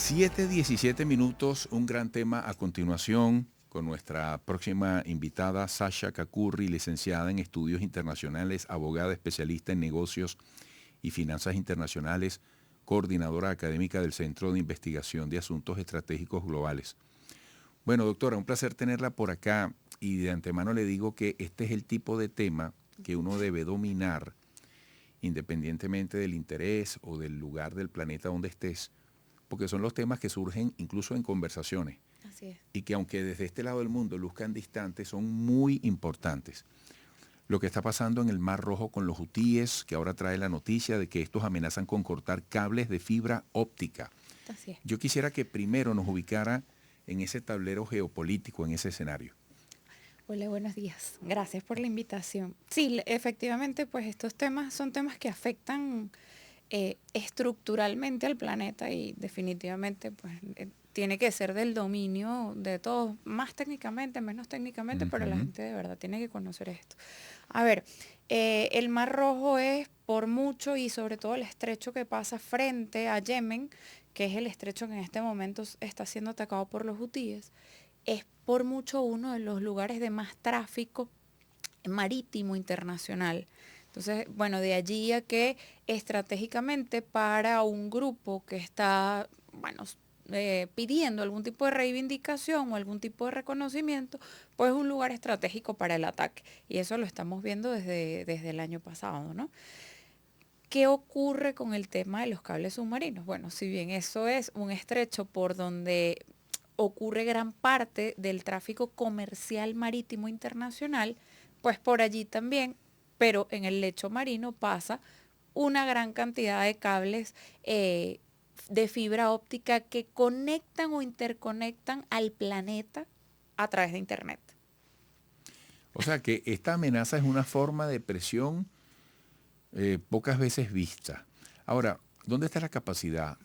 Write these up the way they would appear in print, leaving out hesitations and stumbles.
7:17, un gran tema a continuación con nuestra próxima invitada, Sasha Kakurri, licenciada en Estudios Internacionales, abogada especialista en negocios y finanzas internacionales, coordinadora académica del Centro de Investigación de Asuntos Estratégicos Globales. Bueno, doctora, un placer tenerla por acá y de antemano le digo que este es el tipo de tema que uno debe dominar independientemente del interés o del lugar del planeta donde estés, porque son los temas que surgen incluso en conversaciones. Así es. Y que aunque desde este lado del mundo luzcan distantes, son muy importantes. Lo que está pasando en el Mar Rojo con los hutíes, que ahora trae la noticia de que estos amenazan con cortar cables de fibra óptica. Así es. Yo quisiera que primero nos ubicara en ese tablero geopolítico, en ese escenario. Hola, buenos días. Gracias por la invitación. Sí, efectivamente, pues estos temas son temas que afectan estructuralmente al planeta y definitivamente pues tiene que ser del dominio de todos, más técnicamente, menos técnicamente, pero la gente de verdad tiene que conocer esto. A ver, el Mar Rojo es por mucho y sobre todo el estrecho que pasa frente a Yemen, que es el estrecho que en este momento está siendo atacado por los hutíes, es por mucho uno de los lugares de más tráfico marítimo internacional. Entonces, bueno, de allí a que estratégicamente para un grupo que está, bueno, pidiendo algún tipo de reivindicación o algún tipo de reconocimiento, pues es un lugar estratégico para el ataque. Y eso lo estamos viendo desde el año pasado, ¿no? ¿Qué ocurre con el tema de los cables submarinos? Bueno, si bien eso es un estrecho por donde ocurre gran parte del tráfico comercial marítimo internacional, pues por allí también, pero en el lecho marino pasa una gran cantidad de cables de fibra óptica que conectan o interconectan al planeta a través de Internet. O sea que esta amenaza es una forma de presión pocas veces vista. Ahora, ¿dónde está la capacidad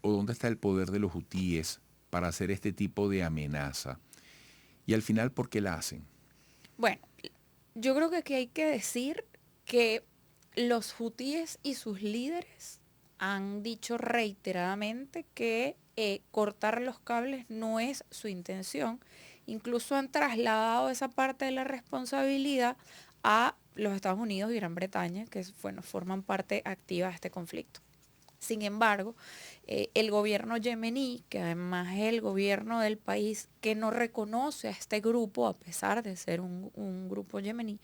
o dónde está el poder de los hutíes para hacer este tipo de amenaza? Y al final, ¿por qué la hacen? Bueno, yo creo que aquí hay que decir que los hutíes y sus líderes han dicho reiteradamente que cortar los cables no es su intención. Incluso han trasladado esa parte de la responsabilidad a los Estados Unidos y Gran Bretaña, que bueno, forman parte activa de este conflicto. Sin embargo, el gobierno yemení, que además es el gobierno del país que no reconoce a este grupo, a pesar de ser un grupo yemení,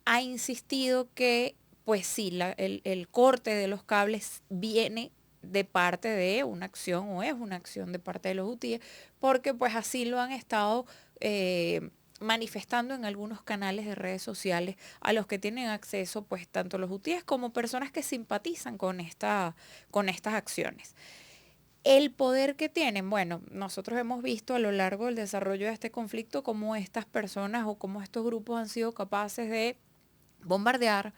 ha insistido que, pues sí, el corte de los cables viene de parte de una acción o es una acción de parte de los hutíes, porque pues así lo han estado manifestando en algunos canales de redes sociales a los que tienen acceso pues tanto los hutíes como personas que simpatizan con estas acciones. El poder que tienen, bueno, nosotros hemos visto a lo largo del desarrollo de este conflicto cómo estas personas o cómo estos grupos han sido capaces de bombardear,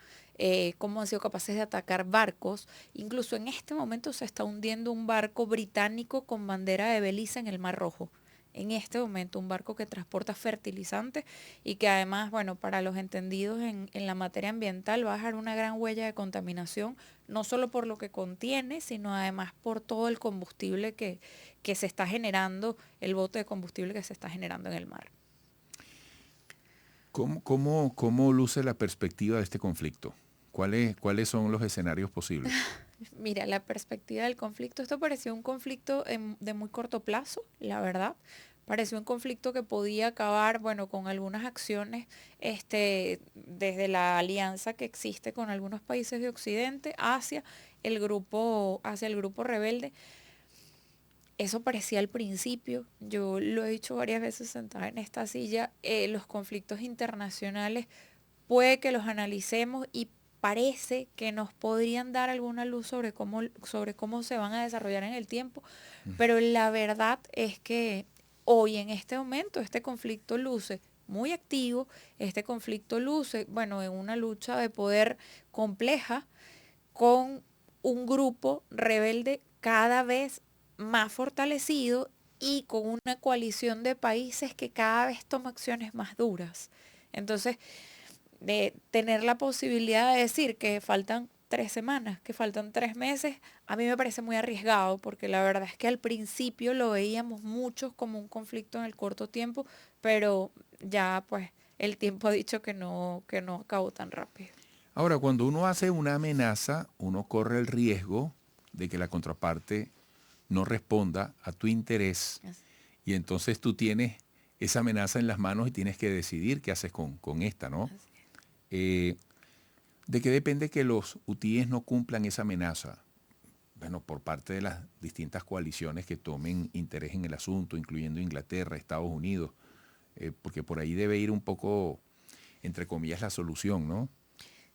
cómo han sido capaces de atacar barcos. Incluso en este momento se está hundiendo un barco británico con bandera de Belice en el Mar Rojo. En este momento un barco que transporta fertilizantes y que además, bueno, para los entendidos en la materia ambiental va a dejar una gran huella de contaminación, no solo por lo que contiene, sino además por todo el combustible que se está generando, el bote de combustible que se está generando en el mar. ¿Cómo luce la perspectiva de este conflicto? ¿Cuáles son los escenarios posibles? Mira, la perspectiva del conflicto, esto pareció un conflicto de muy corto plazo, la verdad. Pareció un conflicto que podía acabar, bueno, con algunas acciones, desde la alianza que existe con algunos países de Occidente hacia el grupo rebelde. Eso parecía al principio, yo lo he dicho varias veces sentada en esta silla, los conflictos internacionales puede que los analicemos y parece que nos podrían dar alguna luz sobre cómo se van a desarrollar en el tiempo, pero la verdad es que hoy en este momento este conflicto luce muy activo, este conflicto luce, bueno, en una lucha de poder compleja con un grupo rebelde cada vez más fortalecido y con una coalición de países que cada vez toma acciones más duras. Entonces, de tener la posibilidad de decir que faltan 3 semanas, que faltan 3 meses, a mí me parece muy arriesgado, porque la verdad es que al principio lo veíamos muchos como un conflicto en el corto tiempo, pero ya pues el tiempo ha dicho que no acabó tan rápido. Ahora, cuando uno hace una amenaza, uno corre el riesgo de que la contraparte no responda a tu interés Así, y entonces tú tienes esa amenaza en las manos y tienes que decidir qué haces con esta, ¿no? así es. ¿De qué depende que los hutíes no cumplan esa amenaza? Bueno, por parte de las distintas coaliciones que tomen interés en el asunto, incluyendo Inglaterra, Estados Unidos, porque por ahí debe ir un poco, entre comillas, la solución, ¿no?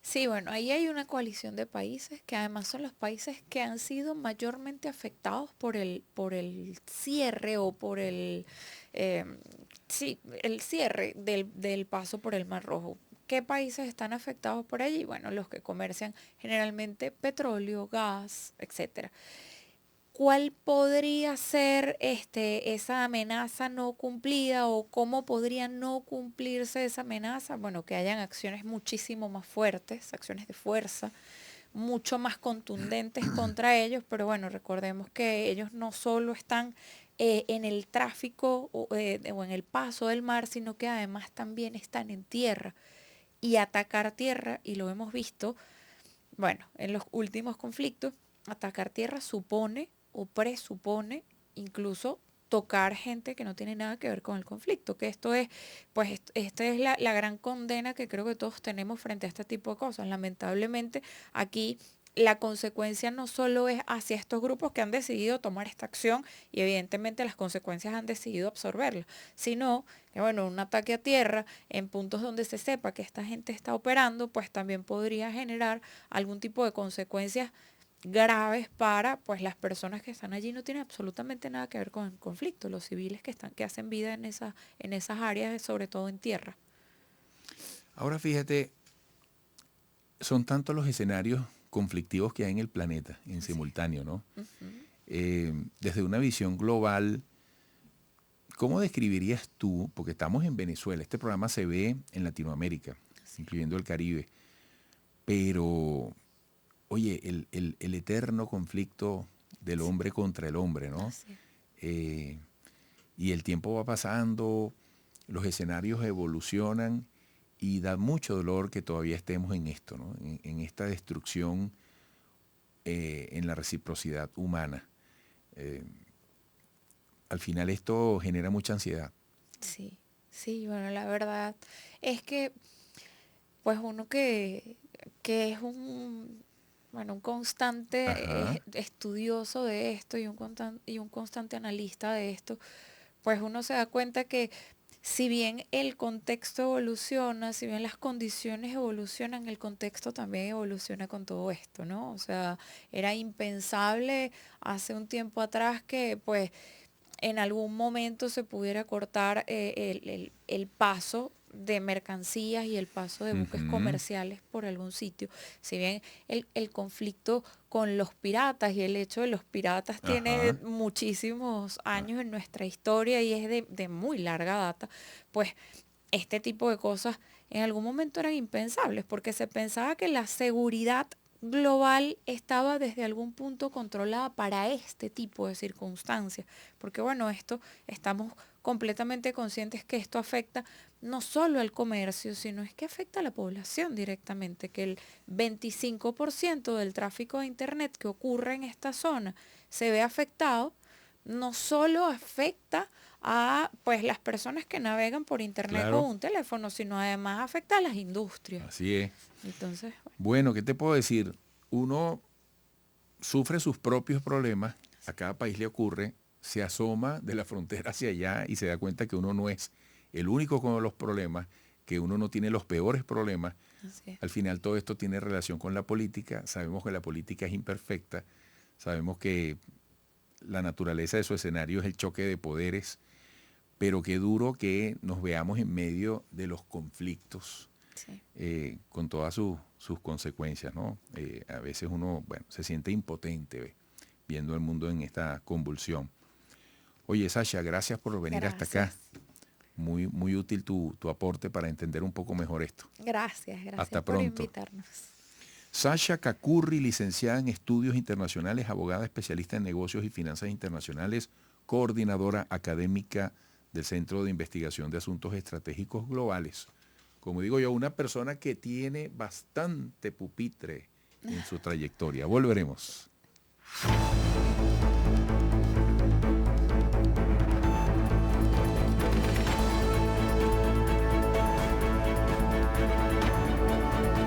Sí, bueno, ahí hay una coalición de países que además son los países que han sido mayormente afectados por el cierre o por eh, sí, el cierre del paso por el Mar Rojo. ¿Qué países están afectados por allí? Bueno, los que comercian generalmente petróleo, gas, etcétera. ¿Cuál podría ser esa amenaza no cumplida o cómo podría no cumplirse esa amenaza? Bueno, que hayan acciones muchísimo más fuertes, acciones de fuerza, mucho más contundentes contra ellos, pero bueno, recordemos que ellos no solo están en el tráfico o en el paso del mar, sino que además también están en tierra. Y atacar tierra, y lo hemos visto, bueno, en los últimos conflictos, atacar tierra supone o presupone incluso tocar gente que no tiene nada que ver con el conflicto, que esto es, pues esta es la gran condena que creo que todos tenemos frente a este tipo de cosas. Lamentablemente aquí la consecuencia no solo es hacia estos grupos que han decidido tomar esta acción y evidentemente las consecuencias han decidido absorberla, sino que bueno, un ataque a tierra en puntos donde se sepa que esta gente está operando, pues también podría generar algún tipo de consecuencias graves para pues las personas que están allí no tienen absolutamente nada que ver con el conflicto, los civiles que hacen vida en esas áreas, sobre todo en tierra. Ahora fíjate, son tantos los escenarios conflictivos que hay en el planeta en Así es. simultáneo, ¿no? Ujú. Desde una visión global, ¿cómo describirías tú, porque estamos en Venezuela, este programa se ve en Latinoamérica, Así es. incluyendo el Caribe, pero, oye, el eterno conflicto del Sí, hombre contra el hombre, ¿no? así es. Eh, y el tiempo va pasando, los escenarios evolucionan y da mucho dolor que todavía estemos en esto, ¿no? En esta destrucción en la reciprocidad humana. Eh, Al final esto genera mucha ansiedad. Sí, sí, bueno, la verdad es que pues uno que es bueno, un constante Ajá. estudioso de esto y un constante analista de esto, pues uno se da cuenta que si bien el contexto evoluciona, si bien las condiciones evolucionan, el contexto también evoluciona con todo esto, ¿no? O sea, era impensable hace un tiempo atrás que pues en algún momento se pudiera cortar el paso de mercancías y el paso de buques Ujú. comerciales por algún sitio. Si bien el conflicto con los piratas y el hecho de los piratas tiene Ajá. muchísimos Ah, años en nuestra historia y es de muy larga data, pues este tipo de cosas en algún momento eran impensables porque se pensaba que la seguridad global estaba desde algún punto controlada para este tipo de circunstancias. Porque bueno, esto estamos completamente conscientes que esto afecta no solo al comercio, sino es que afecta a la población directamente, que el 25% del tráfico de Internet que ocurre en esta zona se ve afectado, no solo afecta a pues las personas que navegan por internet con claro, un teléfono, sino además afecta a las industrias. así es. Entonces, Bueno, ¿qué te puedo decir? Uno sufre sus propios problemas, a cada país le ocurre, se asoma de la frontera hacia allá y se da cuenta que uno no es el único con los problemas, que uno no tiene los peores problemas. así es. Al final todo esto tiene relación con la política, sabemos que la política es imperfecta, sabemos que la naturaleza de su escenario es el choque de poderes, pero qué duro que nos veamos en medio de los conflictos Sí. con todas sus consecuencias, ¿no? A veces uno, bueno, se siente impotente, ¿ve? Viendo el mundo en esta convulsión. Oye, Sasha, gracias por venir hasta acá. Gracias. Muy, muy útil tu aporte para entender un poco mejor esto. Gracias, gracias Hasta por pronto. invitarnos. Sasha Kakurri, licenciada en Estudios Internacionales, abogada especialista en negocios y finanzas internacionales, coordinadora académica del Centro de Investigación de Asuntos Estratégicos Globales. Como digo yo, una persona que tiene bastante pupitre en su trayectoria. Volveremos.